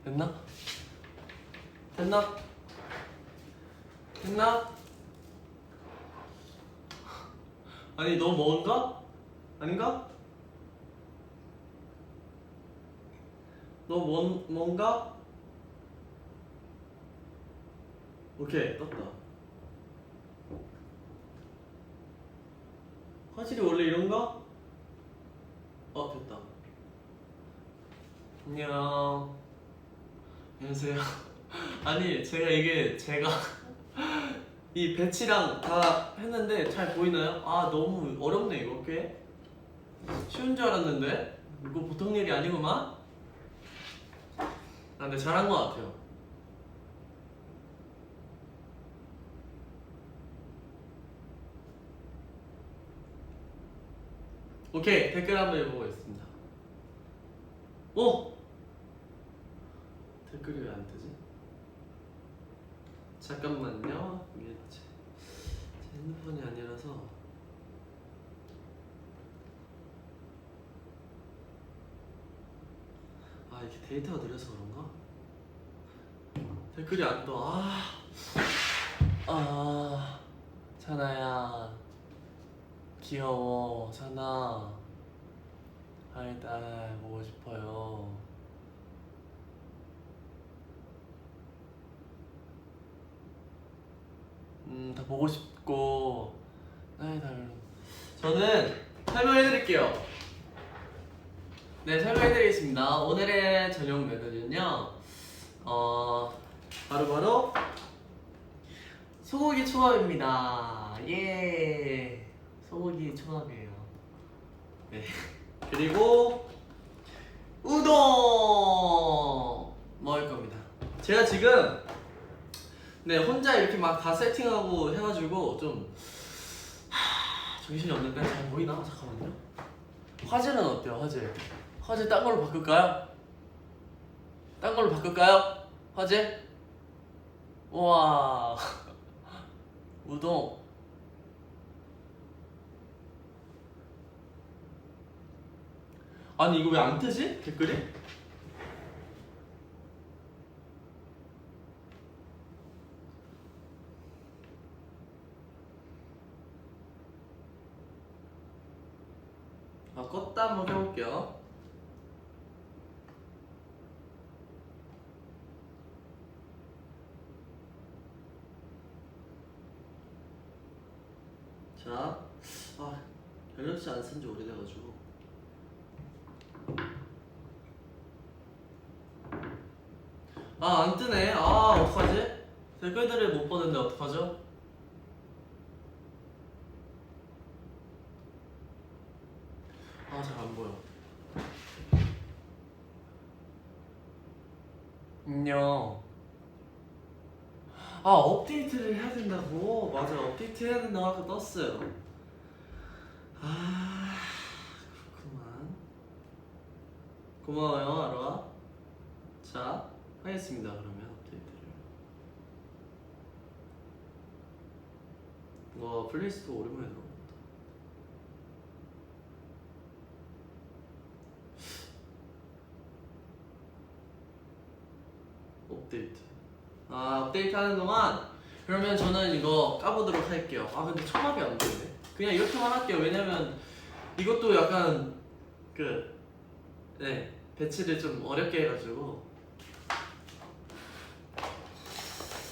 됐나? 됐나? 됐나? 아니 너무 먼가? 아닌가? 너무 먼가? 오케이 떴다. 화질이 원래 이런가? 됐다. 안녕. 안녕하세요. 아니 제가 이 배치랑 다 했는데 잘 보이나요? 아 너무 어렵네 이거. 꽤 쉬운 줄 알았는데 이거 보통 일이 아니구만. 근데 잘한 것 같아요. 오케이 댓글 한번 읽어보겠습니다. 댓글이 왜 안 뜨지? 잠깐만요. 이게 제 핸드폰이 아니라서. 이게 데이터가 느려서 그런가? 댓글이 안 떠. 찬아야 귀여워. 찬아 딸 보고 싶어요. 다 보고 싶고 딸. 저는 설명해드릴게요. 네, 설명해드리겠습니다. 오늘의 저녁 메뉴는요, 바로 소고기 초밥입니다. 예, 소고기 초밥이에요. 네, 그리고 우동 먹을 겁니다. 제가 지금 혼자 이렇게 막 다 세팅하고 해가지고 좀 정신이 없는데 잘 보이나? 잠깐만요. 화질은 어때요? 화질 딴 걸로 바꿀까요? 화질? 우와 우동. 아니 이거 왜 안 뜨지? 댓글이? 껐다 한번 해볼게요. 자, 갤럭시 안 쓴 지 오래돼가지고. 안 뜨네. 어떡하지? 댓글들을 못 보는데 어떡하죠? 잘 안 보여. 안녕. 업데이트를 해야 된다고? 맞아, 업데이트 해야 된다고 아까 떴어요. 그렇구만. 고마워요, 아로아. 자, 하겠습니다. 그러면 업데이트를. 와, 플레이스토어 오랜만에 들어온다. 업데이트. 업데이트 하는 동안 그러면 저는 이거 까보도록 할게요. 근데 초밥이 안 되네. 그냥 이렇게만 할게요. 왜냐면 이것도 약간 배치를 좀 어렵게 해가지고.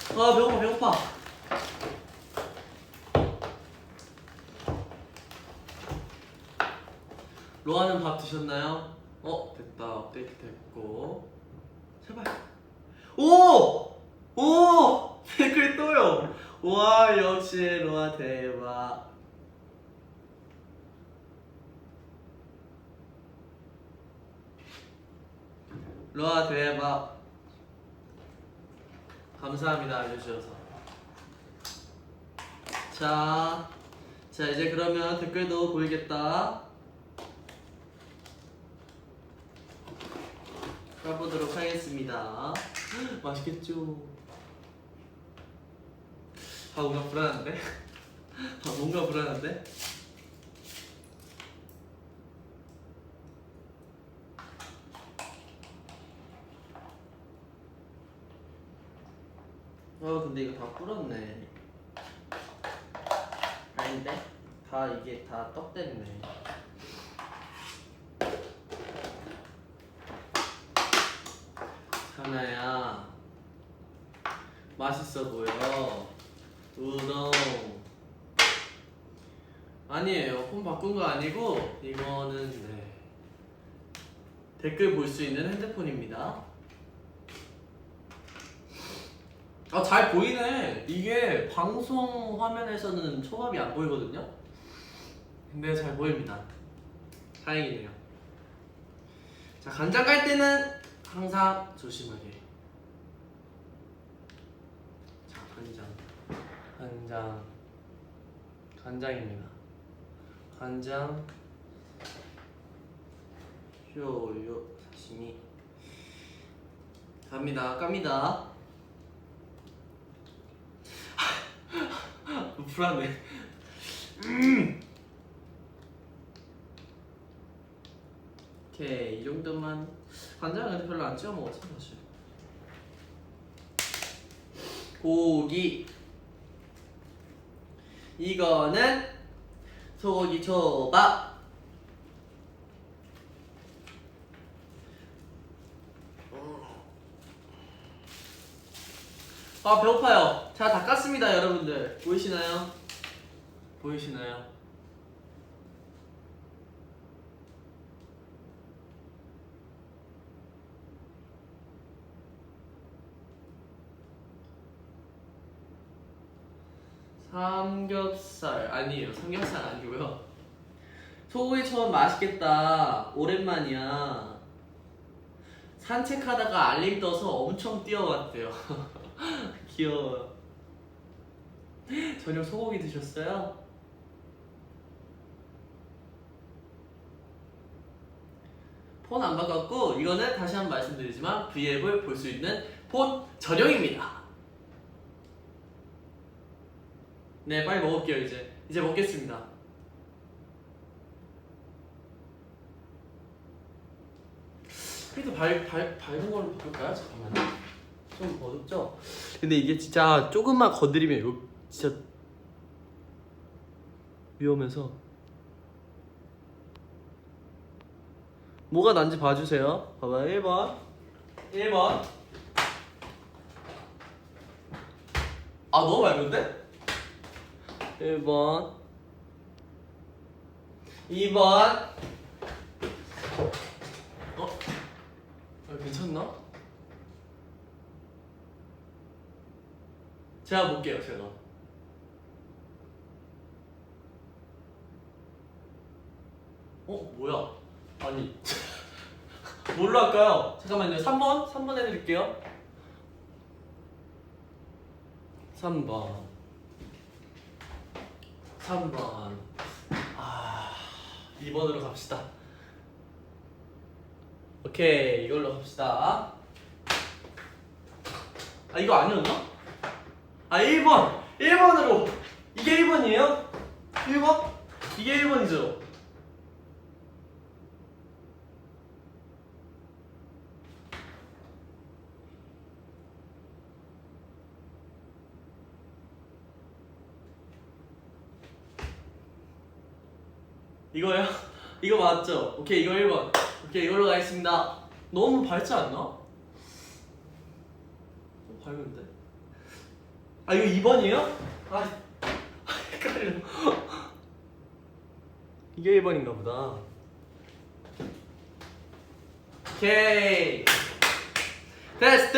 배고파. 로아는 밥 드셨나요? 됐다. 업데이트 됐고. 제발. 댓글 떠요. 와, 역시 로아 대박. 로아 대박. 감사합니다, 알려주셔서. 자 이제 그러면 댓글도 보이겠다. 가보도록 하겠습니다. 맛있겠죠? 뭔가 불안한데? 뭔가 불안한데? 근데 이거 다 불었네. 아닌데? 다 이게 다 떡 됐네. 하나야 맛있어 보여. 우동. 아니에요. 폰 바꾼 거 아니고 이거는 네. 댓글 볼 수 있는 핸드폰입니다. 잘 보이네. 이게 방송 화면에서는 초밥이 안 보이거든요. 근데 잘 보입니다. 다행이네요. 자, 간장 깔 때는 항상 조심하게. 자, 간장입니다. 간장, 쇼유, 사시미. 갑니다. 불안해. 오케이, 이 정도만. 간장은 근데 별로 안 찍어 먹었어 사실. 고기. 이거는 소고기 초밥. 배고파요. 자, 다 깠습니다 여러분들. 보이시나요? 삼겹살 아니에요. 삼겹살 아니고요. 소고기 초밥 맛있겠다. 오랜만이야. 산책하다가 알림 떠서 엄청 뛰어왔대요. 귀여워요. 저녁 소고기 드셨어요? 폰 안 바꿨고 이거는 다시 한번 말씀드리지만 V앱을 볼 수 있는 폰 전용입니다. 네, 빨리 먹을게요. 이제 먹겠습니다. 그래도 밝은 걸로 바꿀까요? 잠깐만요. 좀 어둡죠? 근데 이게 진짜 조금만 건드리면 이거 진짜 위험해서. 뭐가 난지 봐주세요. 봐봐. 1번. 너무 맑은데? 1번, 2번. 괜찮나? 제가 볼게요. 뭐야? 아니 뭘로 할까요? 잠깐만요. 3번 해드릴게요. 3번 2번으로 갑시다. 오케이, 이걸로 갑시다. 이거 아니었나? 1번으로. 이게 1번이에요? 1번? 이게 1번이죠? 이거요? 이거 맞죠? 오케이, 이거 1번. 오케이, 이걸로 가겠습니다. 너무 밝지 않나? 밝은데? 이거 2번이에요? 헷갈려. 이게 1번인가 보다. 오케이. 됐어.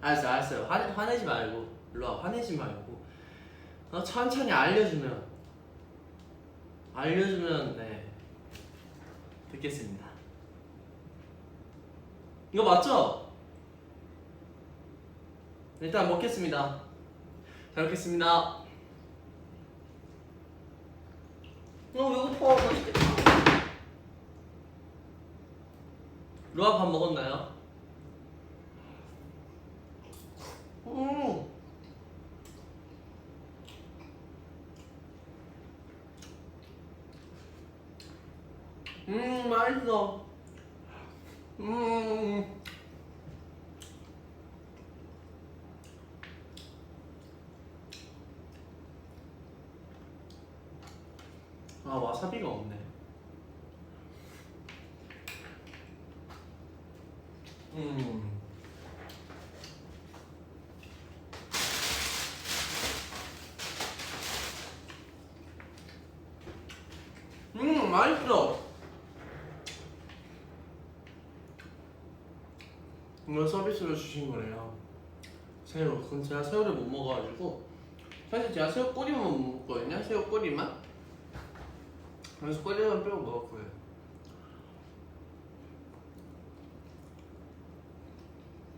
알았어요. 화내지 말고. 일로 와. 화내지 말고. 천천히 알려주면 네. 듣겠습니다. 이거 맞죠? 일단 먹겠습니다. 잘 먹겠습니다. 배고파. 맛있겠다. 루아 밥 먹었나요? 맛있어. 음. 아, 와사비가 없네. 음. 맛있어. 이거 서비스로 주신 거래요. 새우. 그럼 제가 새우를 못 먹어가지고 사실 제가 새우 꼬리만 못 먹거든요. 새우 꼬리만. 그래서 꼬리만 빼고 먹을 거예요.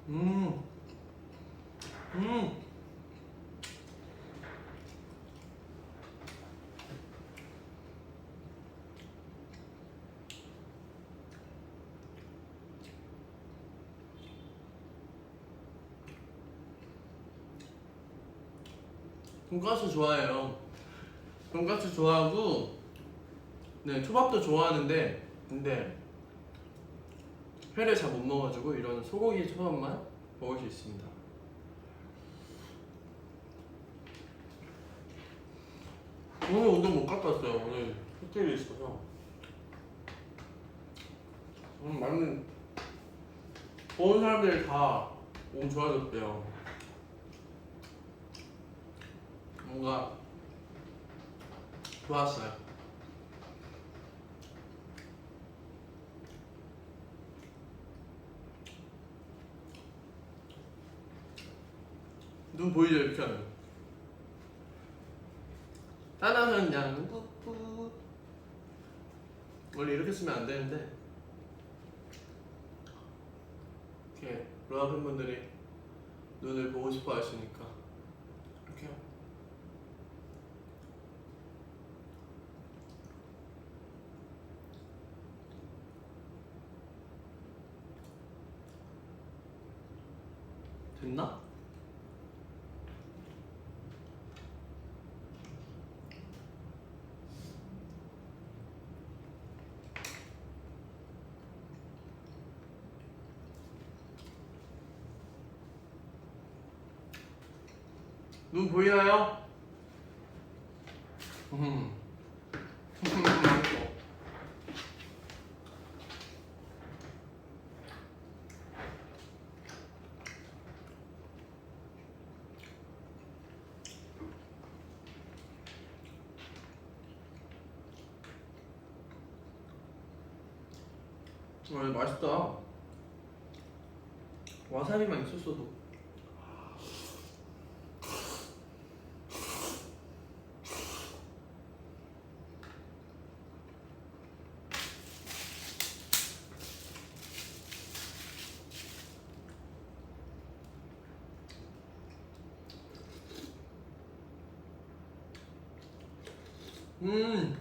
음. 음. 돈가스 좋아해요. 돈가스 좋아하고, 네, 초밥도 좋아하는데, 근데 회를 잘 못 먹어가지고 이런 소고기 초밥만 먹을 수 있습니다. 오늘 운동 못 갔다 왔어요. 오늘 호텔에 있어서. 많은 보는 사람들이 다 몸 좋아졌대요. 뭔가 좋았어요. 눈 보이죠? 이렇게 하면 따라하면 그냥 뿌뿌. 원래 이렇게 쓰면 안 되는데 이렇게 로아 팬분들이 눈을 보고 싶어 하시니까 이렇게 해요. 됐나? 눈 보이나요? 맛있어. 맛있다. 와사비만 있었어도. 음.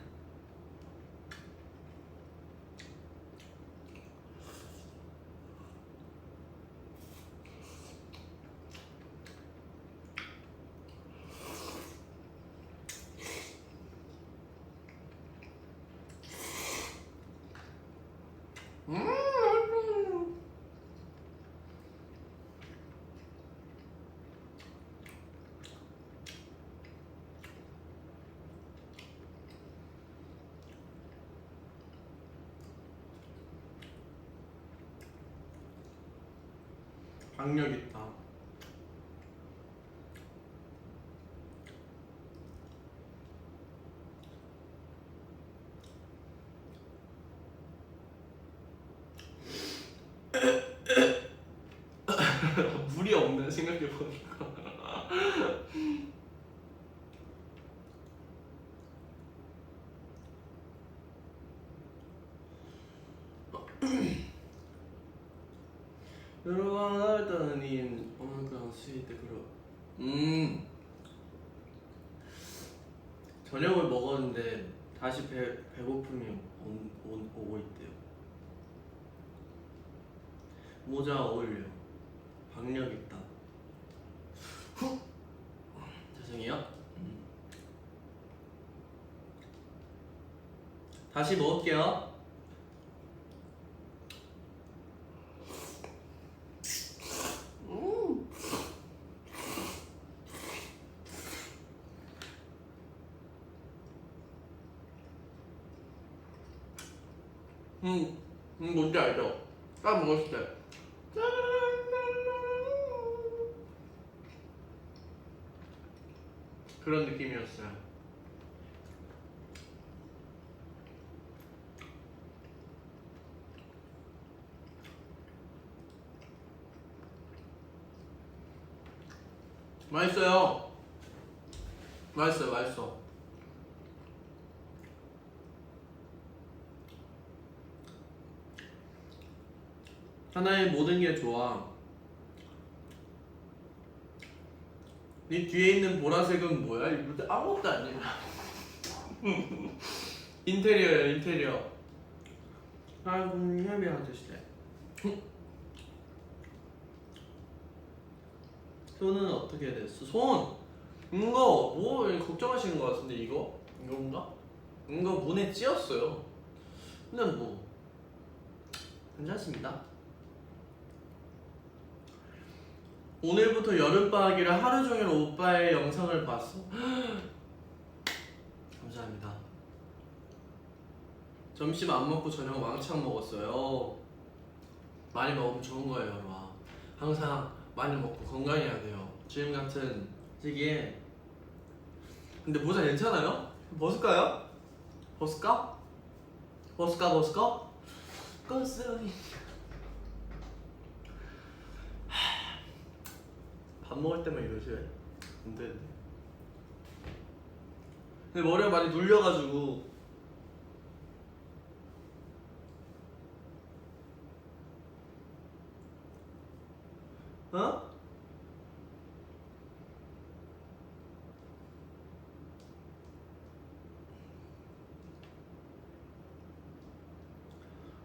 맛있어. 박력 있다. 물이 없네 생각해보니까. 여러분 하더니 오늘도 스위트 그러. 저녁을 먹었는데 다시 배고픔이 오고 있대요. 모자 어울려. 박력 있다. 후. 죄송해요. 다시 먹을게요. 뭔지 알죠? 딱 먹었을 때 그런 느낌이었어요. 맛있어요. 맛있어요, 맛있어. 하나의 모든 게 좋아. 네 뒤에 있는 보라색은 뭐야? 이거 아무것도 아니야. 인테리어야, 인테리어. 아이고, 헤비 아저씨네. 손은 어떻게 됐어? 손! 이거 뭐 걱정하시는 것 같은데 이건가? 이거 문에 찧었어요. 근데 뭐 괜찮습니다. 오늘부터 여름방학이라 하루 종일 오빠의 영상을 봤어. 감사합니다. 점심 안 먹고 저녁 왕창 먹었어요. 많이 먹으면 좋은 거예요, 여러분. 항상 많이 먹고 건강해야 돼요. 지금 같은 시기에. 근데 모자 괜찮아요? 벗을까요? 벗을까? 벗을까? 꽃송이. 밥 먹을 때만 이러지 왜? 안 되는데. 근데 머리가 많이 눌려가지고. 어?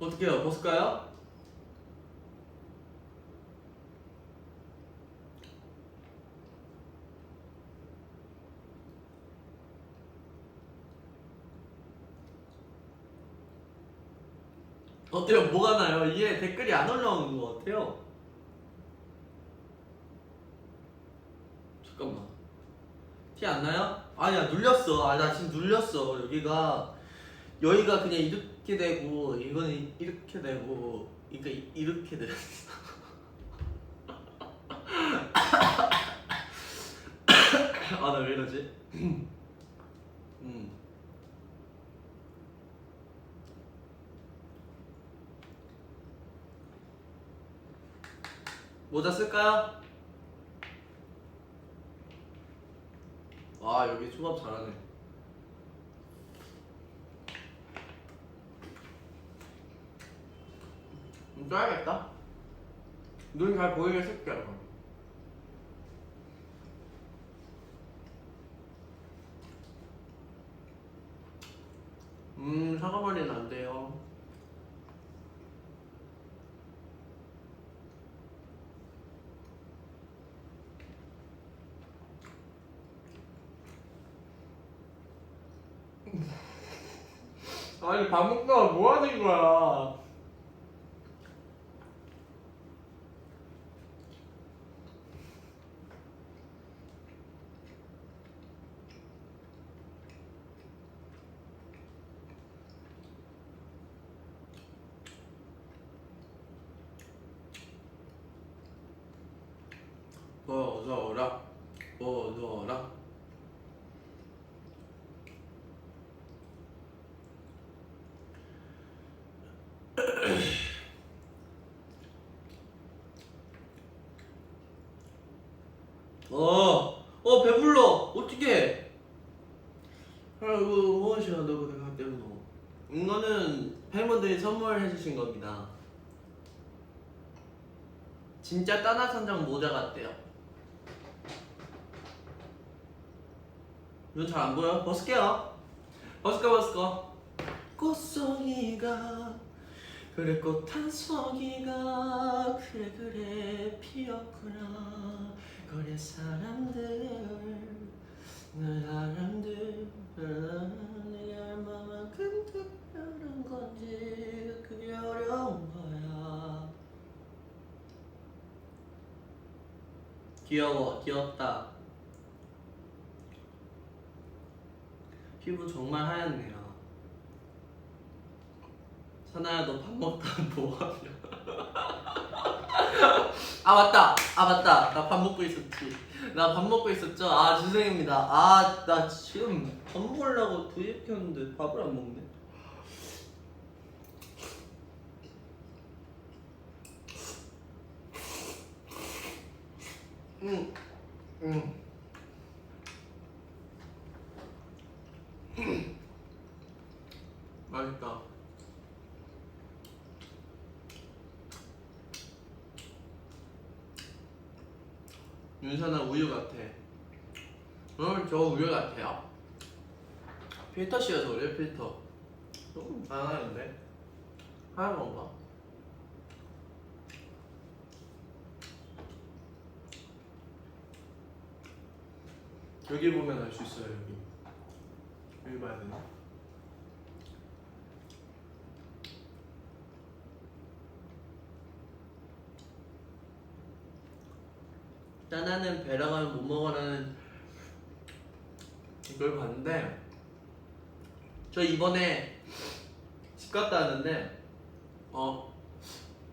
어떻게 해요? 벗을까요? 어때요? 뭐가 나요? 이게 댓글이 안 올라오는 것 같아요. 잠깐만. 티 안 나요? 아니야, 눌렸어. 아, 나 지금 눌렸어. 여기가 그냥 이렇게 되고, 이거는 이렇게 되고, 그러니까 이렇게 됐어. 아, 나 왜 이러지? 모자 쓸까요? 와, 여기 초밥 잘하네. 써야겠다. 눈 잘 보이게 쓸게요. 사과머리는 안 돼요. 아니, 밥 먹다가 뭐 하는 거야? 벗어라, 벗어라. 배불러. 어떡해. 아이고, 무엇이야, 너 내가 때문에. 이거는 팬분들이 선물해 주신 겁니다. 진짜 따나선장 모자 같대요. 눈 잘 안 보여? 벗을게요. 벗을까? 꽃송이가 그래, 꽃 한 송이가 그래 피었구나. 그래, 사람들 내 얼마만큼 특별한 건지 그게 어려운 거야. 귀엽다. 피부 정말 하얗네요. 사나야 너 밥 먹다 뭐하냐? 아 맞다 나 밥 먹고 있었지. 나 밥 먹고 있었죠. 아 죄송합니다. 아 나 지금 밥 먹으려고 브이앱 켰는데 밥을 안 먹네. 맛있다. 윤선아 우유 같아. 저 우유 같아요? 필터 씌워서 그래. 필터 조금 안 하는데 하얀 건가? 여기 보면 알 수 있어요. 여기 봐야 되나? 짜나는 배라 가면 못 먹어라는 이걸 봤는데 저 이번에 집 갔다 왔는데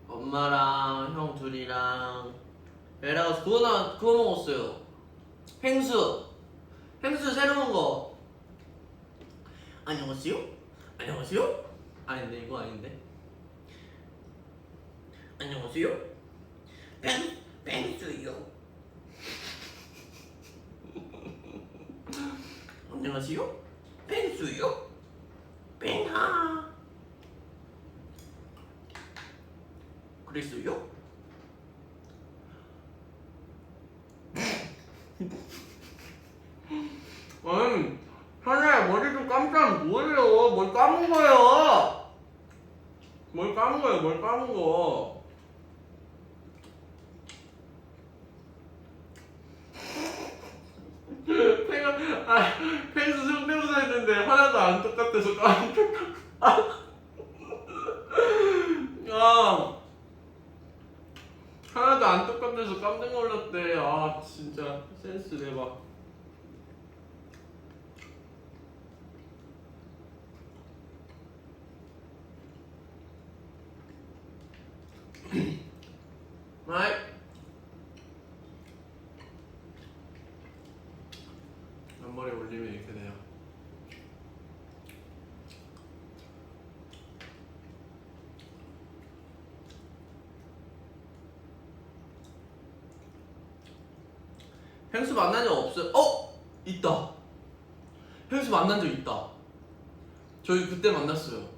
엄마랑 형 둘이랑 배라 가서 그거 먹었어요. 펭수 새로운 거. 안녕하세요? 아닌데 이거 아닌데. 안녕하세요? 펭수요. 안녕하세요? 펭수요? 뺑하. 그랬어요? 하나야 머리 좀 감자면 뭐예요? 뭘 감은 거예요? 뭘 감은 거? 펭수 성대모사 했는데 하나도 안 똑같아서 깜짝. 하나도 안 똑같아서 깜짝 놀랐대. 아 진짜 센스 대박. 아이 앞머리 올리면 이렇게 돼요. 펭수 만난 적 없어요? 있다. 펭수 만난 적 있다. 저희 그때 만났어요.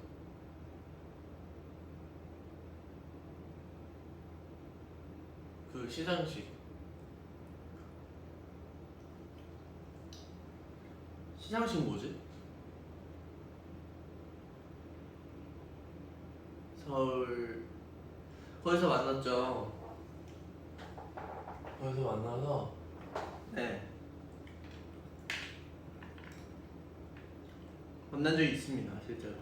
그 시상식 뭐지? 서울 거기서 만났죠. 거기서 만나서 네 만난 적이 있습니다 실제로.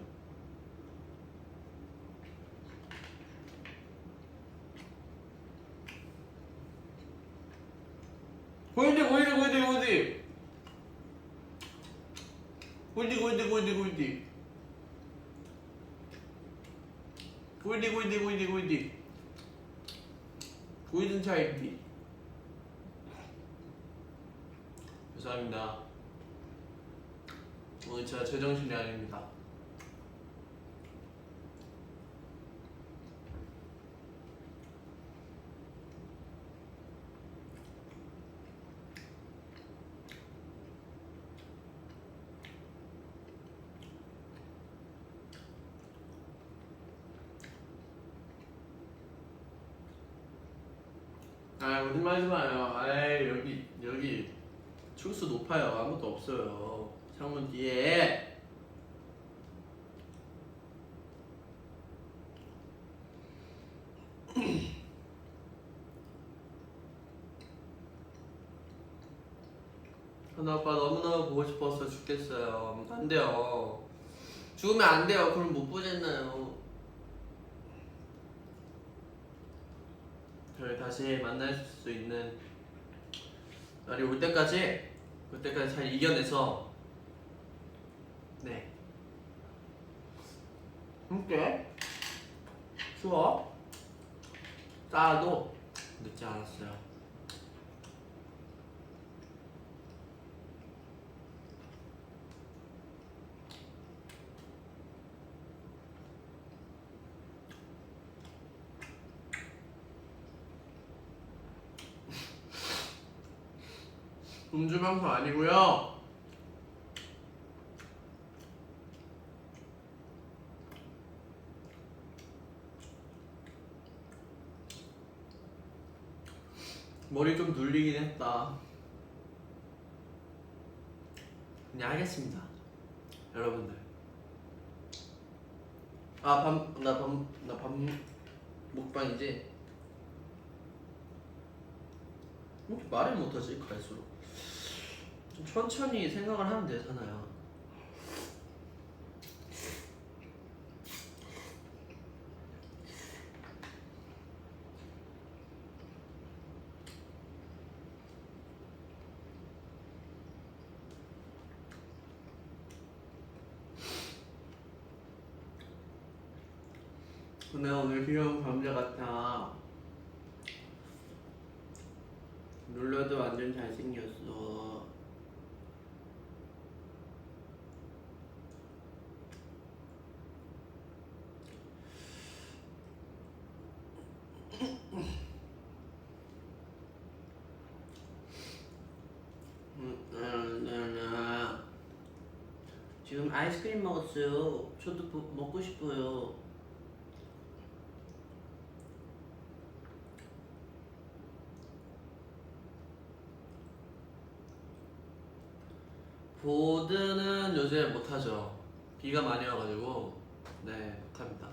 골디 골든 차일드. 죄송합니다. 오늘 제가 제정신이 아닙니다. 거짓말 하지 마요. 여기 출수 높아요. 아무것도 없어요. 창문 뒤에. 하나 아빠 너무너무 보고 싶어서 죽겠어요. 안 돼요. 죽으면 안 돼요. 그럼 못 보잖아요. 저를 다시 만날 수 있는 날이 올 때까지 그때까지 잘 이겨내서 네 함께 추워? 따도 늦지 않았어요. 음주방송 아니고요. 머리 좀 눌리긴 했다. 그냥 하겠습니다, 여러분들. 나 밤 먹방이지? 왜 이렇게 말을 못하지 갈수록? 좀 천천히 생각을 하면 되잖아요. 내가 오늘 귀여운 감자 같아. 눌러도 완전 잘생겼어. 지금 아이스크림 먹었어요. 저도 먹고 싶어요. 보드는 요새 못하죠. 비가 많이 와가지고. 네, 못합니다.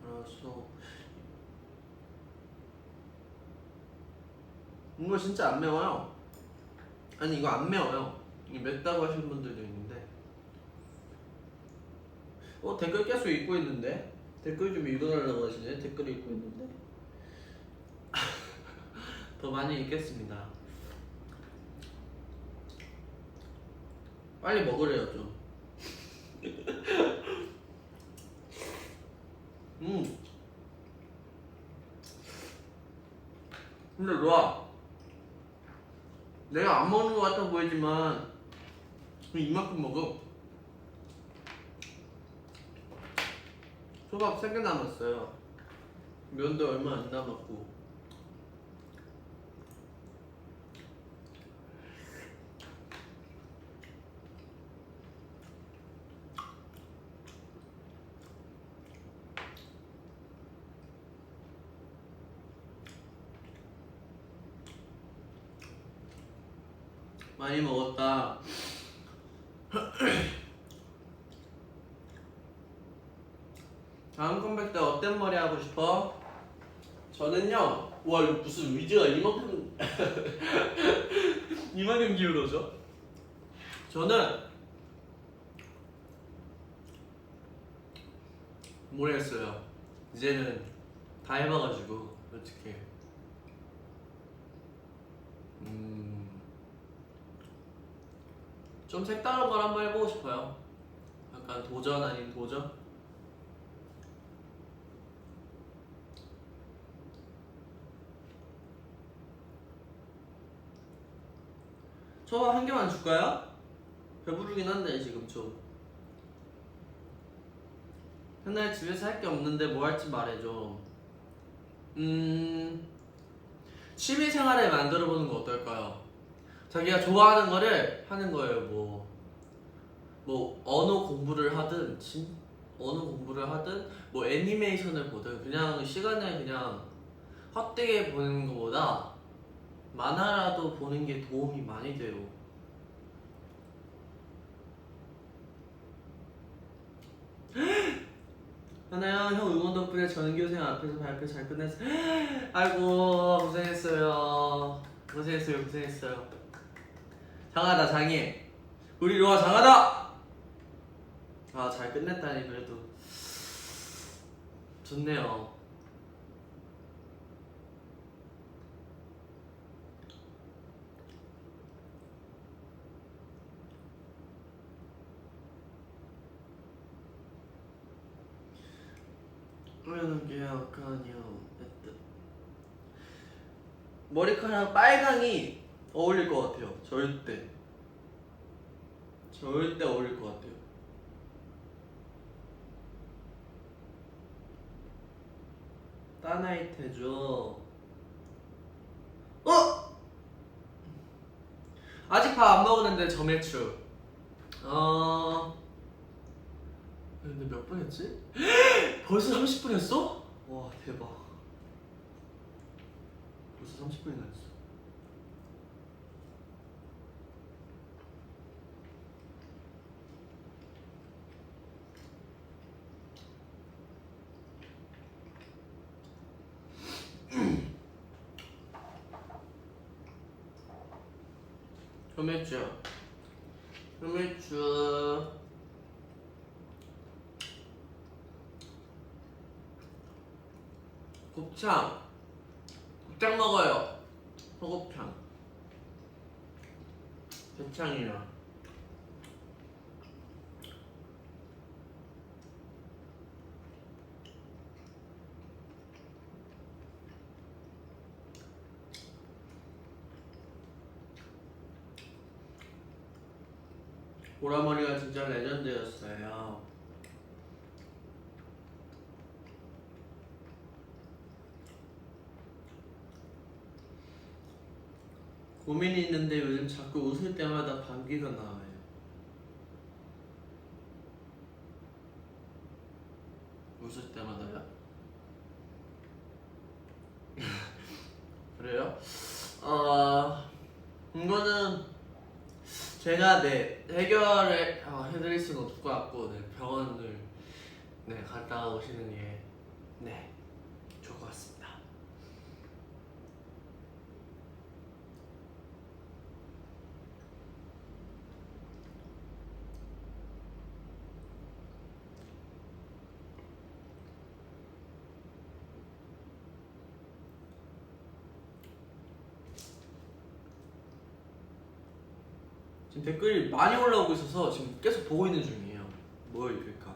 알았어. 이거 진짜 안 매워요. 아니, 이거 안 매워요. 이거 맵다고 하시는 분들도 있는데. 댓글 계속 읽고 있는데? 댓글 좀 읽어달라고 하시네. 댓글 읽고 있는데. 더 많이 읽겠습니다. 빨리 먹으래요 좀. 근데 로아, 내가 안 먹는 것 같아 보이지만 이만큼 먹어. 초밥 3개 남았어요. 면도 얼마 안 남았고. 많이 먹었다. 다음 컴백 때 어떤 머리 하고 싶어? 저는요. 와, 이거 무슨 위즈가 이만큼 이만큼 기울어져? 저는 모르겠어요. 이제는 다 해봐가지고 솔직히 좀 색다른 걸 한번 해보고 싶어요. 약간 도전 아닌 도전? 초밥 1개만 줄까요? 배부르긴 한데 지금 좀. 맨날 집에서 할 게 없는데 뭐 할지 말해줘. 취미생활을 만들어보는 거 어떨까요? 자기가 좋아하는 거를 하는 거예요. 뭐 언어 공부를 하든 뭐 애니메이션을 보든 그냥 시간을 그냥 헛되게 보는 것보다 만화라도 보는 게 도움이 많이 돼요. 하나요, 형 응원 덕분에 전교생 앞에서 발표 잘 끝냈어. 아이고 고생했어요. 장하다 장해. 우리 로아 장하다. 아, 잘 끝냈다니 그래도 좋네요. 게 약간요. 머리카락 빨강이 어울릴 것 같아요. 절대 어울릴 것 같아요. 따나이테죠. 어? 아직 밥 안 먹었는데 점액추. 근데 몇 분 했지? 벌써 30분 했어? 와 대박. 벌써 30분이나 했어. 점액추 곱창 먹어요. 소곱창 대창이랑 보라머리가 진짜 레전드였어요. 고민이 있는데 요즘 자꾸 웃을 때마다 방귀가 나와요. 웃을 때마다요? 그래요? 이거는 제가 해결을 해드릴 수는 없을 것 같고 병원을 갔다 오시는 게 좋을 것 같습니다. 지금 댓글이 많이 올라오고 있어서 지금 계속 보고 있는 중이에요. 뭘 읽을까?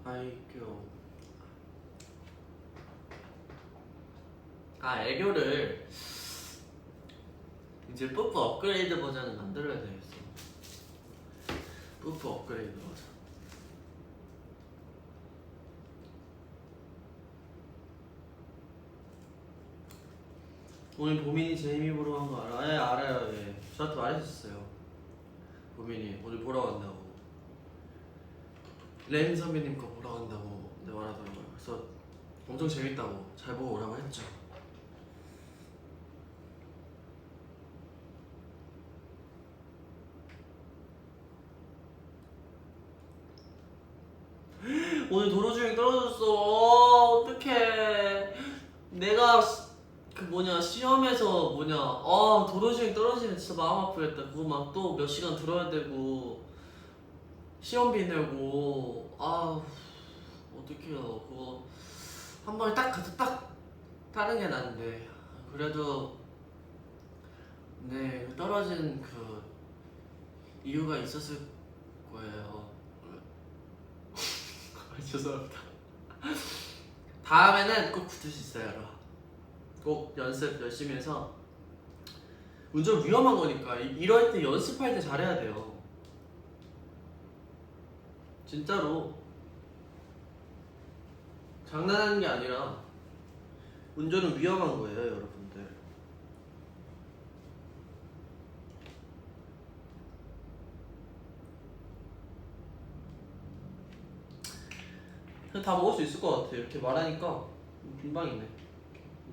아이교. 애교를 이제 뿌뿌 업그레이드 버전을 만들어야 되겠어. 뿌뿌 업그레이드 버전. 오늘 보민이 제 힘이 보러 간 거 알아? 알아요. 예. 저한테 말했었어요. 보민이 오늘 보러 간다고. 레인 선배님 거 보러 간다고 말하더라고요. 그래서 엄청 재밌다고 잘 보고 오라고 했죠. 오늘 도로주행 떨어졌어. 어떡해. 내가 시험에서 도로주행 떨어지면 진짜 마음 아프겠다. 그거 막 또 몇 시간 들어야 되고 시험비 내고 어떡해요. 그거 한 번에 딱 가서 딱 다른 게 난데 그래도 떨어진 그 이유가 있었을 거예요. 죄송합니다. 다음에는 꼭 붙을 수 있어요. 여러분. 꼭 연습 열심히 해서. 운전 위험한 거니까 이럴 때 연습할 때 잘해야 돼요. 진짜로 장난하는 게 아니라 운전은 위험한 거예요, 여러분들. 그냥 다 먹을 수 있을 것 같아. 이렇게 말하니까 금방 있네.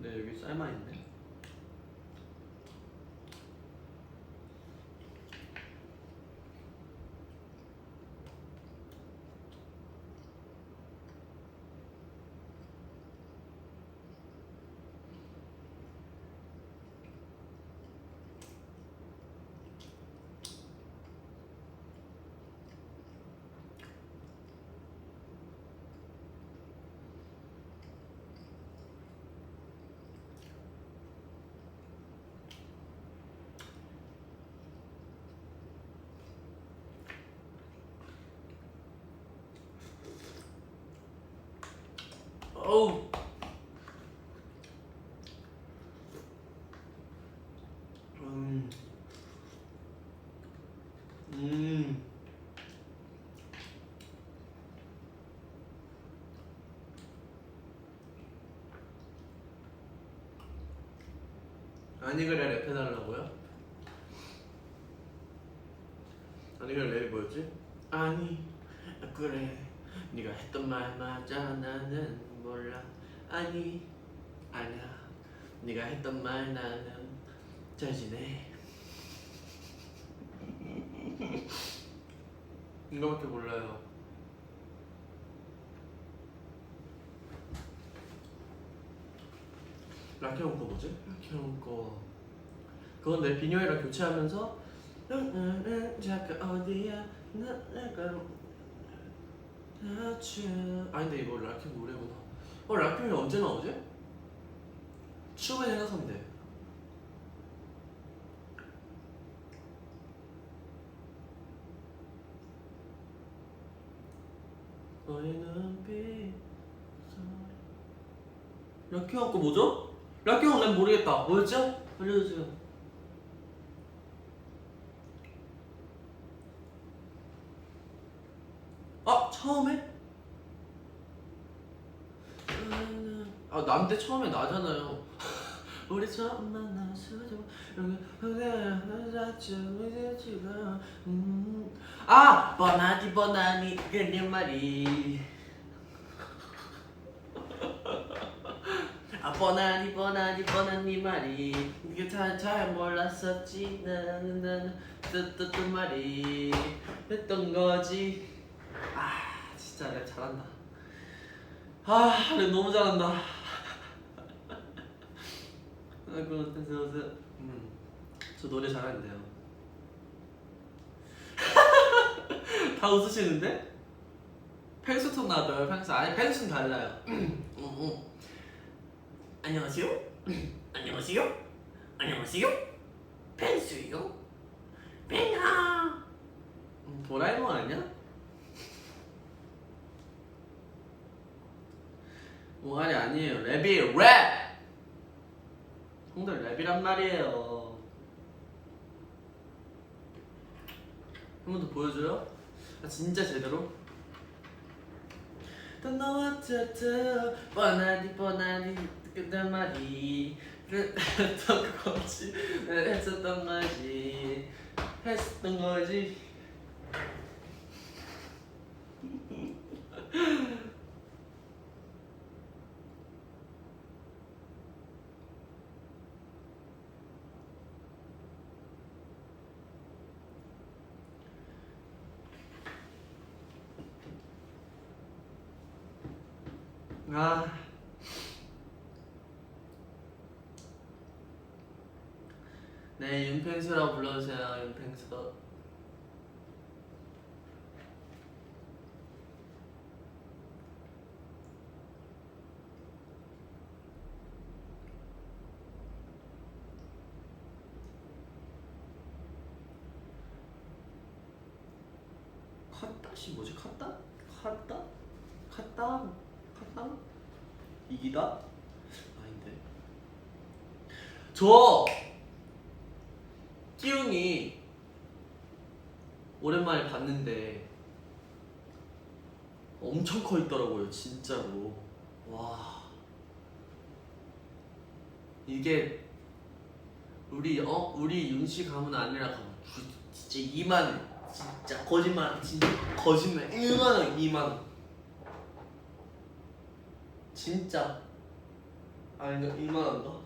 여기 쌀만 있네. 어우. 음. 음. 아니 그래 랩해달라고요? 아니 그래 랩이 뭐였지? 아니 그래 네가 했던 말 맞아 나는 몰라 아니 아니야 네가 했던 말 나는 잘 지내 이거밖에 몰라요. 라키형 거 뭐지? 라키형 거 그건 내 비녀이랑 교체하면서 잠깐 어디야 내가 아니 근데 이거 라키형 노래구나. 라키형이 언제 나오지? 추후에 생각하면 돼. 너의 눈빛 라키형 거 뭐죠? 라키형 난 모르겠다. 뭐였죠? 알려주세요. 아 처음에? 아 난데 처음에 나잖아요. 우리 처음 만나서도 아 뻔하디 뻔하니 그네 말이 아 뻔하니 뻔하니 뻔한 네 말이 이게 잘 몰랐었지 나는 뜻 말이 했던 거지. 아 진짜 랩 잘한다. 랩 너무 잘한다. 저 노래 잘하는데요. 다 웃으시는데? 펭수통 나왔다요 펭수. 아니 펭수는 달라요. 안녕하세요? 안녕하세요? 안녕하세요? 펭수요? 펭아 도라에몽 아니야? 옹알이 아니에요. 랩이에요. 랩! 형들 랩이란 말이에요. 한 번 더 보여줘요? 아, 진짜 제대로? 또 너와 뚜뚜 뻔하디 뻔하디 그딴 말이 했던 거지 했었던 거지 했었던 거지. 아 네 윤팽수라고 불러주세요. 윤팽수. 컷다시 뭐지? 컷다? 컷다? 컷다? 컷다? 이기다? 아닌데. 저 끼웅이 오랜만에 봤는데 엄청 커 있더라고요. 진짜로. 와 이게 우리 윤씨 가문 아니라 가면 진짜 2만 진짜 거짓말 진짜 거짓말 1만원 2만원 진짜. 아니 2만원인가?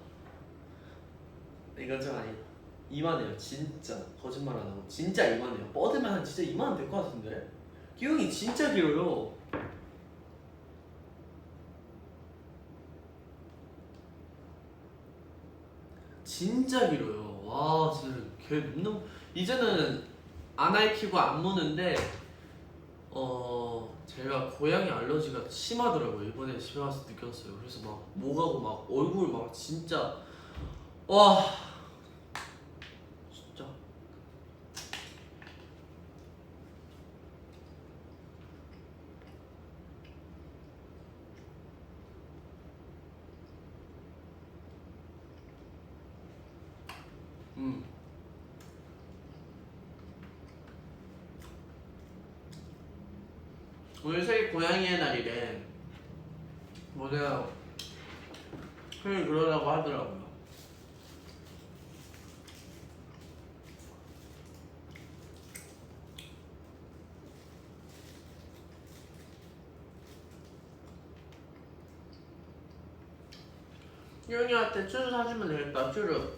이건 좀 아니다. 2만원이에요 진짜. 거짓말 안 하고 진짜 2만원이에요. 뻗으면 한 진짜 2만원 될 것 같은데. 기억이 진짜 길어요. 진짜 길어요. 와 진짜 걔 너무 이제는 안 핥히고 안 무는데 제가 고양이 알러지가 심하더라고요. 이번에 집에 와서 느꼈어요. 그래서 막 목하고 막 얼굴 막 진짜 와 진짜 음. 오늘 세계 고양이의 날이래. 뭐래요? 그러라고 하더라고요. 유영이한테 쭈루 사주면 되겠다. 쭈루.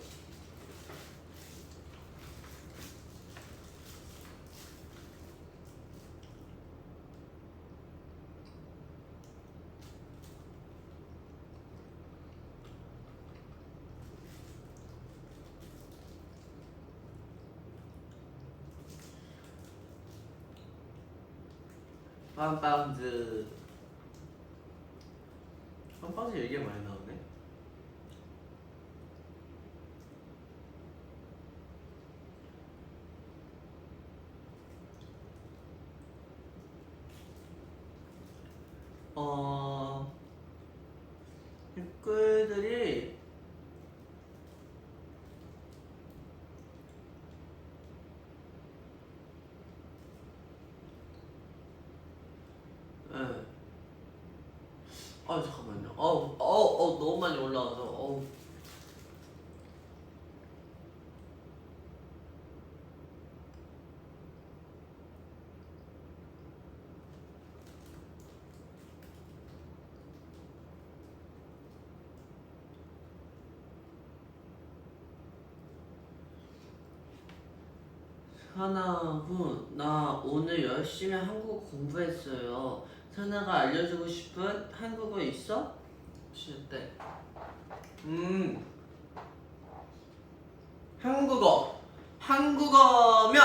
빵빵즈. 빵빵즈 얘기가 많이 나오네. 댓글들이 네. 아 잠깐만요. 너무 많이 올라와서 사나후, 나 오늘 열심히 한국어 공부했어요. 사나가 알려주고 싶은 한국어 있어? 쉴 때. 한국어면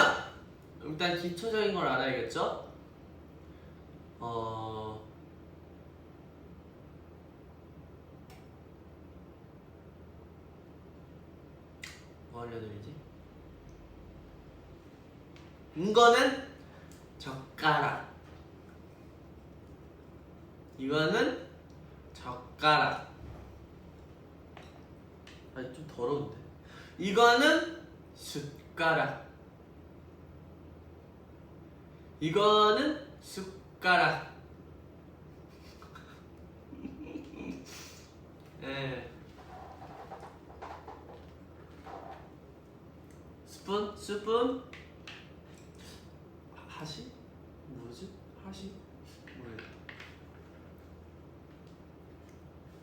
일단 기초적인 걸 알아야겠죠? 뭐 알려드리지? 이거는 젓가락. 이거는 젓가락. 아니 좀 더러운데. 이거는 숟가락. 이거는 숟가락. 네. 스푼? 하시? 뭐지? 하시? 모르겠다.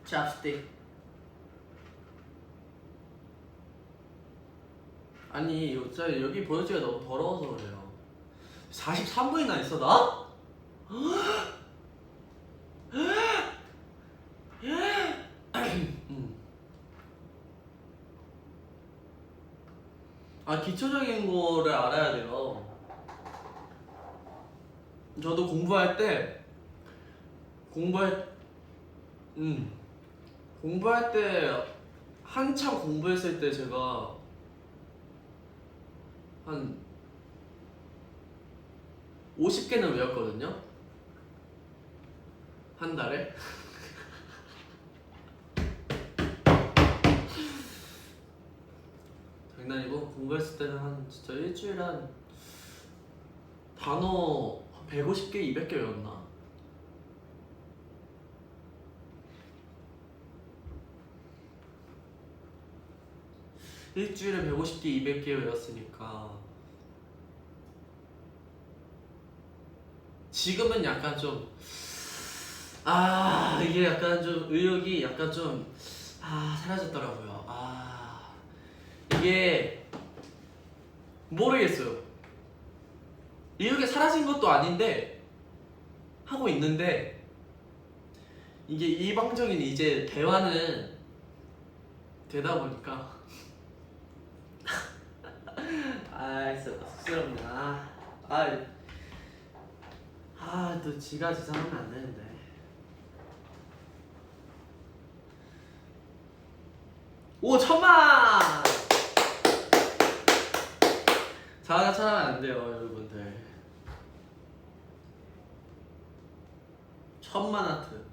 찹스틱. 아니 여기 보여주기가 너무 더러워서 그래요. 43분이나 있어 나? 아 기초적인 거를 알아야 돼요. 저도 공부할 때 한참 공부했을 때 제가 한 50개는 외웠거든요. 한 달에. 장난이고 공부했을 때는 한 진짜 일주일에 한 단어 150개, 200개 외웠나? 일주일에 150개, 200개 외웠으니까 지금은 약간 좀 이게 약간 좀 의욕이 약간 좀 사라졌더라고요. 이게 모르겠어요. 의욕이 사라진 것도 아닌데 하고 있는데 이게 일방적인 이제 대화는 되다 보니까 쑥스럽네. 또 지가 지상하면 안 되는데. 오, 1000만! 자가 찾아면 안 돼요, 여러분들. 1000만 하트.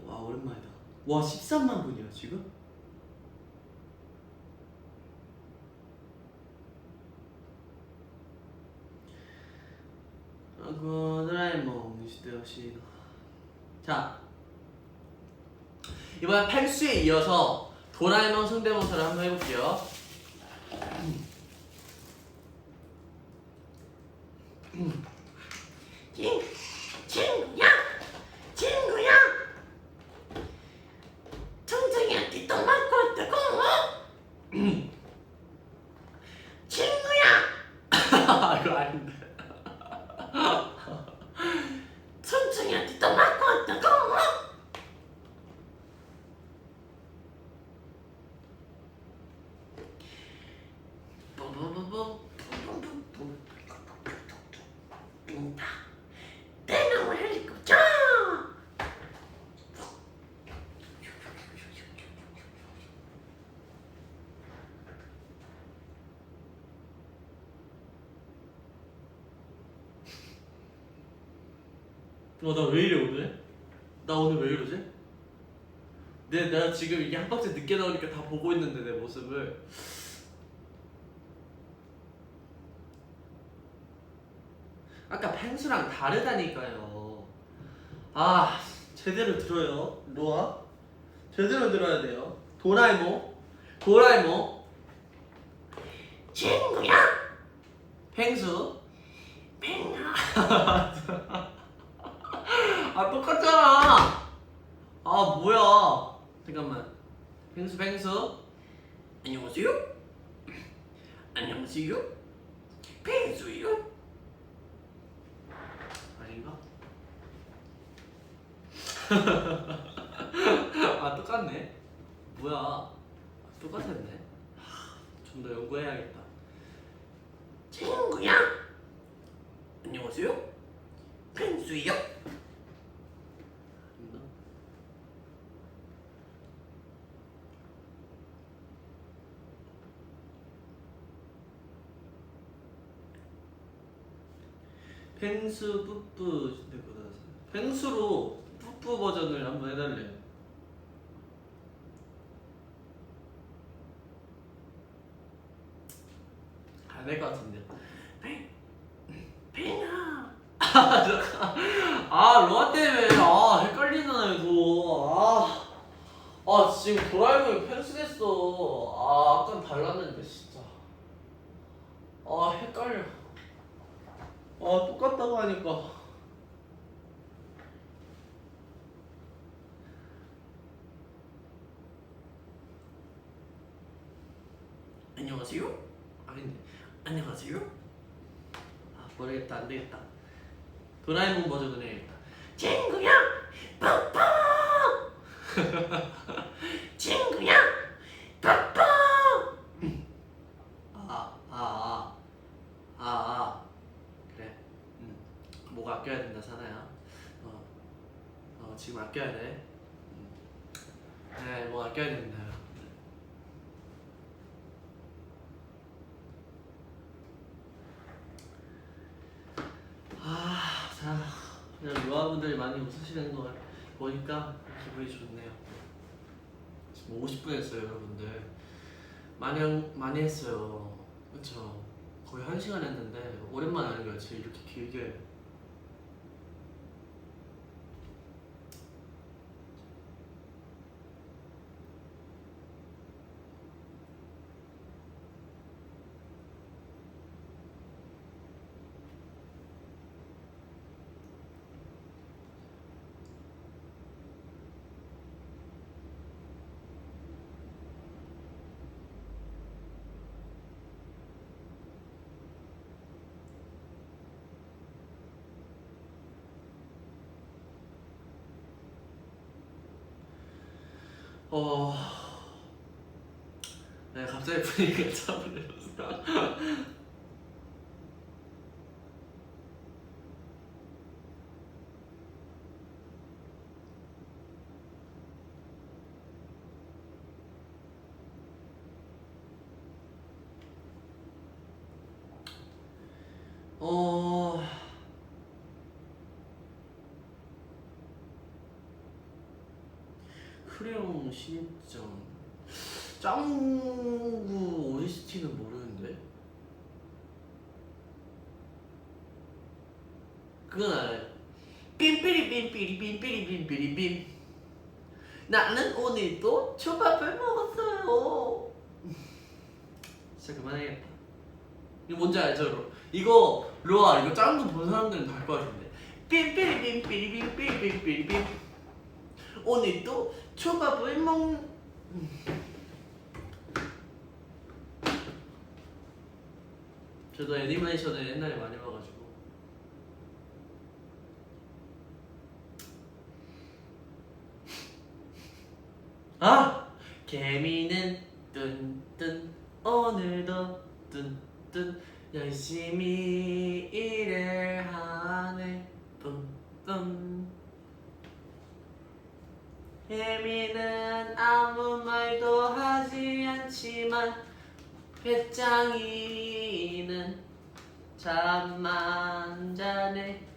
와, 오랜만이다. 와, 13만 분이야, 지금? 도라에몽 시대요시. 자, 이번엔 펭수에 이어서 도라에몽 성대모사를 한번 해볼게요. 친구야, 청정이한테 똥 맞고 왔다고. 친구야. 이거 아닌데. 청정이한테 똥 맞고 왔다고. 대나무 헬리콥터. 나 왜 이래 오늘? 나 오늘 왜 이러지? 내가 지금 이게 한 박자 늦게 나오니까 다 보고 있는데 내 모습을. 아까 펭수랑 다르다니까요. 아, 제대로 들어요. 로아 제대로 들어야 돼요. 도라에몽 친구야. 펭수 펭아. 아, 똑같잖아. 아, 뭐야. 잠깐만. 펭수 안녕하세요. 펭수요. 아닌가? 아, 똑같네. 뭐야, 똑같았네. 좀 더 연구해야겠다. 친구야. 안녕하세요. 펭수요. 펭수 뿌뿌 데리고 나왔어요. 펭수로 뿌뿌 버전을 한번 해달래요. 안 될 것 같은데. 펭아. 아, 로아 때문에 헷갈리잖아요 또. 지금 도라에몽이 펭수 됐어. 아까는 달랐는데 진짜. 헷갈려. 똑같다고 하니까. 안녕하세요? 아닌데. 안녕하세요? 모르겠다. 안 되겠다. 도라에몽 버전으로 해야겠다. 친구야, 뽀뽀. 친구야, 뽀뽀. 그래. 뭐가 아껴야 된다, 사나야. 지금 아껴야 돼. 네, 뭐 아껴야 된다. 자, 유아분들이 많이 웃으시는 걸 보니까 기분이 좋네요. 지금 50분 했어요, 여러분들. 많이 했어요. 그쵸? 거의 1시간 했는데 오랜만에 하는 거야, 지금 이렇게 길게. 네, 갑자기 분위기가 차분해졌어. 크레용 신입장 짱구 OST는 모르는데. 그건 알아요. 삔삐리 삔삐리 삔삐리 삔삐리 삔. 나는 오늘도 초밥을 먹었어요. 진짜 그만해야겠다. 이거 뭔지 알죠? 이거 로아 이거 짱구 본 사람들은 다 알 것 같은데. 삔삐리 삔삐리 삔삐리 삔삐리 삔. 오늘도 초밥을 저도 애니메이션을 옛날에 많이 봐가지고. 아! 개미는 뚠뚠 오늘도 뚠뚠 열심히 일을 하네 뿜뿜. 개미는 아무 말도 하지 않지만 배짱이는 잠만 자네.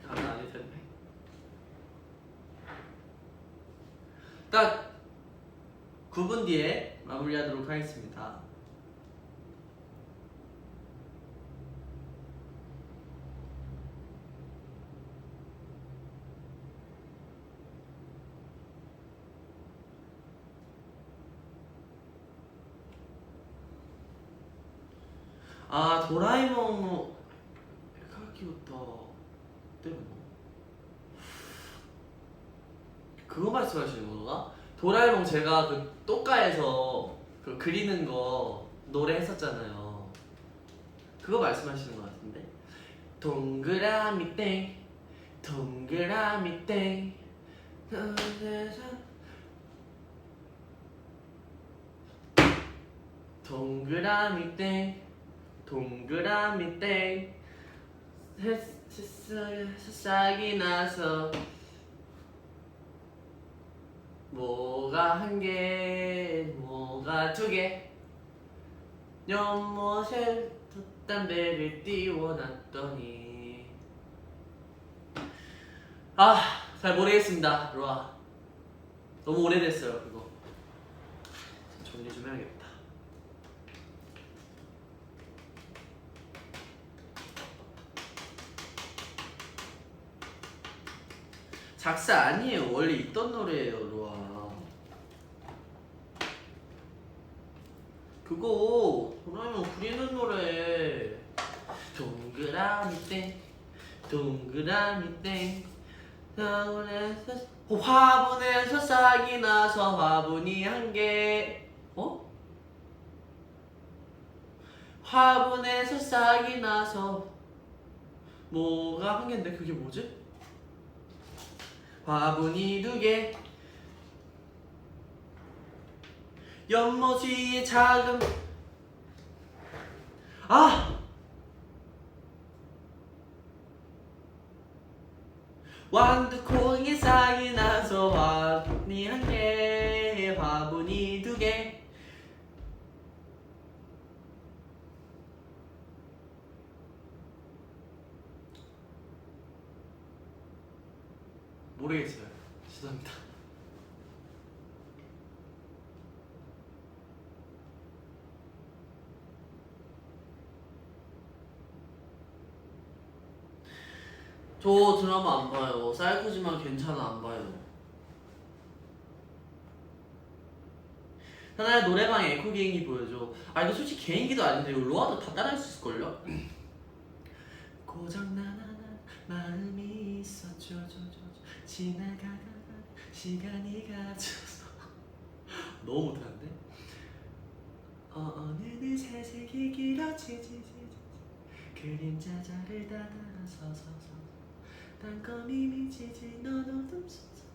가면 아닐 텐데. 딱 9분 뒤에 마무리하도록 하겠습니다. 아 도라에몽 애가 귀엽다. 때문에 그거 말씀하시는 건가? 도라에몽 제가 그 똑가에서 그 그리는 거 노래 했었잖아요. 그거 말씀하시는 것 같은데. 동그라미 땡 동그라미 땡 동그라미 땡 동그라미 땡 새싹이 나서 뭐가 한 개, 뭐가 두 개, 연못에 담배를 띄워놨더니. 아, 잘 모르겠습니다, 로아. 너무 오래됐어요, 그거. 정리 좀 해야겠다. 작사 아니에요. 원래 있던 노래예요, 로아. 그거 도라에몽 그리는 노래. 동그라미 땡 동그라미 땡 화분에서 싹이 나서 화분이 한 개. 어? 화분에서 싹이 나서 뭐가 한 개인데 그게 뭐지? 화분이 두 개, 연못 위에 작은 완두콩이 싹이 나서 화분이 한 개, 화분이 두 개. 모르겠어요. 죄송합니다. 저 드라마 안 봐요. 사이코지만 괜찮아 안 봐요. 하나의 노래방에 에코 개인기 보여줘. 아 이거 솔직히 개인기도 아닌데 이거 로아도 다 따라할 수 있을걸요? 고장나는 마음이 있었죠. 지나가다가 시간이 가져서 너무 못하는데? 어느새 새색이 길어지지 그림자자를 따라서서 땅거미 미치지 넌 어둠 속서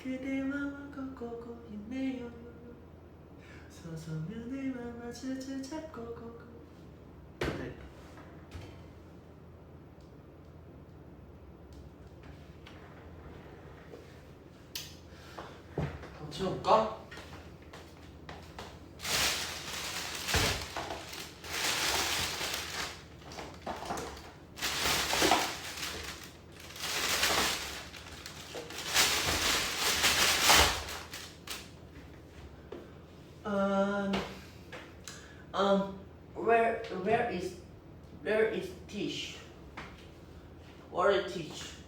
그대와 걷고 있네요 서서 눈을 마주 잡고 네. 한번 채워볼까? Where is tissue? What I teach?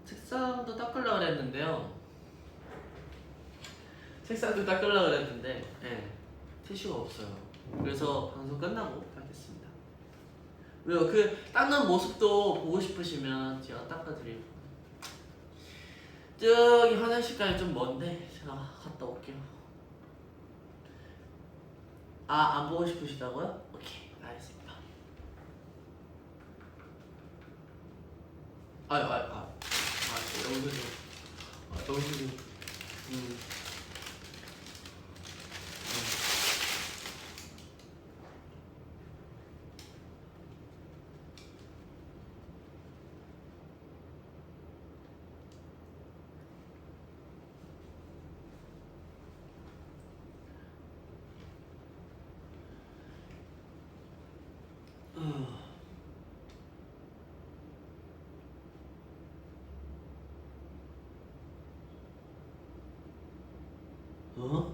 책상도 닦으려고 그랬는데요. 책상도 닦으려고 그랬는데 티슈가 없어요. 그래서 방송 끝나고 닦겠습니다. 왜요? 그 닦는 모습도 보고 싶으시면 제가 닦아드리고. 저기 화장실까지 좀 먼데 제가 갔다 올게요. 아, 안 보고 싶으시다고요? 오케이, 알겠습니다. 여기서 좀 여기서 좀 어?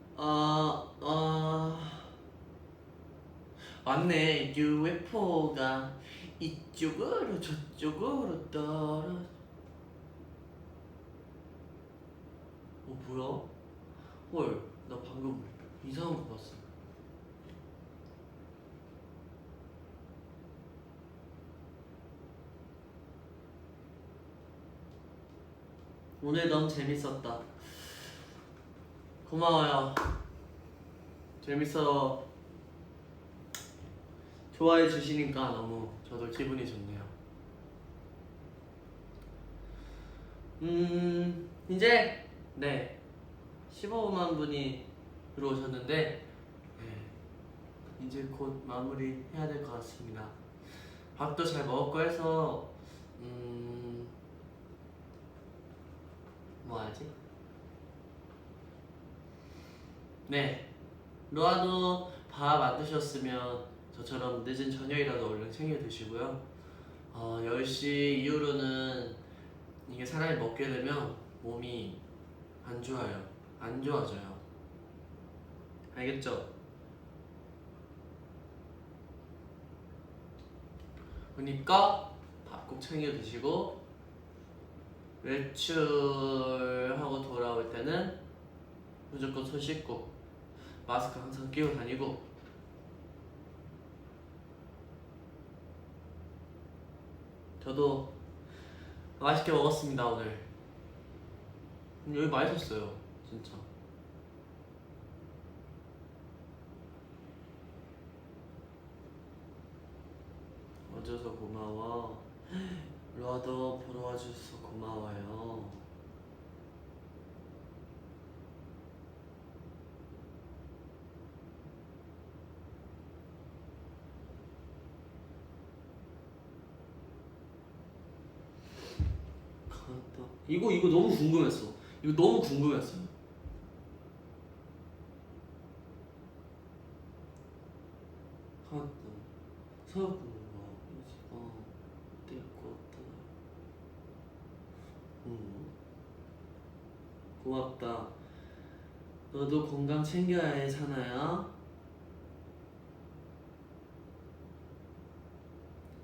어? 어? 맞네. UFO가 이쪽으로 저쪽으로 떨어. 뭐야? 헐, 나 방금 이상한 거 봤어. 오늘 너무 재밌었다. 고마워요. 재밌어. 좋아해 주시니까 너무 저도 기분이 좋네요. 이제 15만 분이 들어오셨는데 이제 곧 마무리 해야 될 것 같습니다. 밥도 잘 먹었고 해서 뭐 하지? 로아도 밥 안 드셨으면 저처럼 늦은 저녁이라도 얼른 챙겨 드시고요. 10시 이후로는 이게 사람이 먹게 되면 몸이 안 좋아요. 안 좋아져요. 알겠죠? 그러니까 밥 꼭 챙겨 드시고 외출하고 돌아올 때는 무조건 손 씻고 마스크 항상 끼고 다니고 저도 맛있게 먹었습니다 오늘. 여기 맛있었어요 진짜. 와줘서 고마워. 로아도 보러 와줘서 고마워요. 이거 너무 궁금했어. 이거 너무 궁금했어요. 고맙다. 너도 건강 챙겨야 해, 사나야.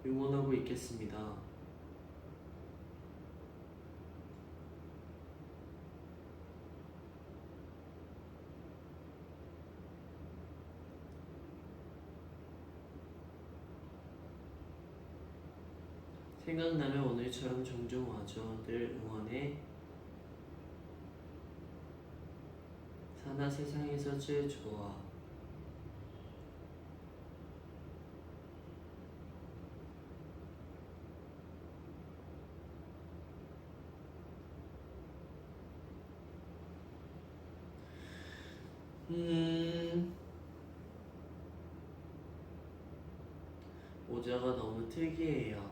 응원하고 있겠습니다. 생각나면 오늘처럼 종종 와줘. 늘 응원해. 사나 세상에서 제일 좋아. 모자가 너무 특이해요.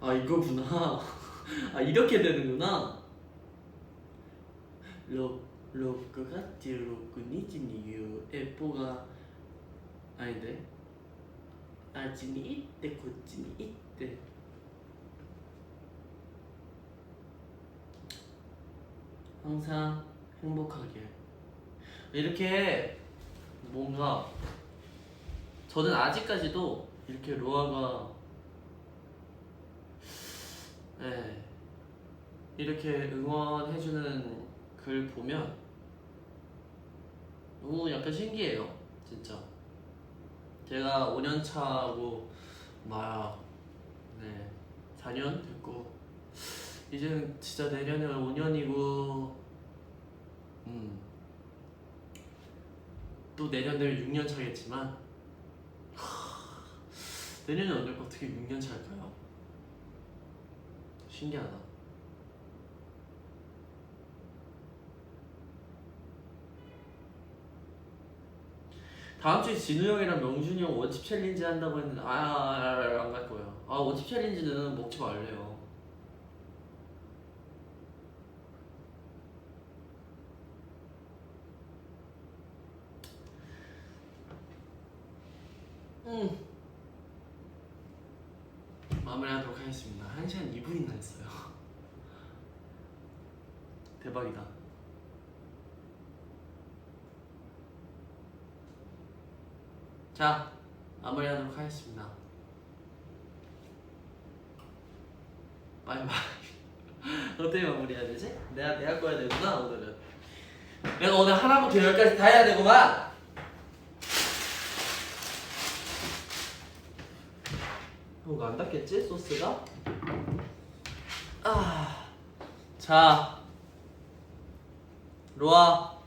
아 이거구나. 아 이렇게 되는구나.6月16日に UFO가 아닌데? あっちに行ってこっちに行って항상 행복하게. 이렇게 뭔가 저는 아직까지도 이렇게 로아가 네, 이렇게 응원해주는 글 보면 너무 약간 신기해요. 진짜 제가 5년 차고 막 네, 4년 됐고 이제는 진짜 내년에 5년이고 또 내년 되면 6년 차겠지만 내년에 어떻게 6년 차일까요? 신기하다. 다음 주에 진우 형이랑 명준이 형 원칩 챌린지 한다고 했는데 안 갈 거예요. 아 원칩 챌린지는 먹지 말래요. 마무리하도록 하겠습니다. 1시간 2분이나 했어요. 대박이다. 자, 마무리하도록 하겠습니다. 바이바이. 어떻게 마무리해야 되지? 내가 꺼야 되구나 오늘은. 내가 오늘 하나부터 10까지 다 해야 되구만. 뭐가 안 닿겠지? 소스가? 자, 로아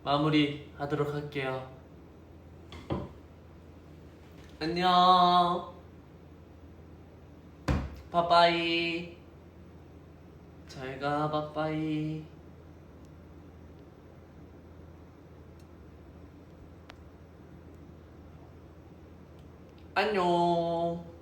마무리 하도록 할게요. 안녕. 빠빠이. 잘가 빠빠이. 안녕.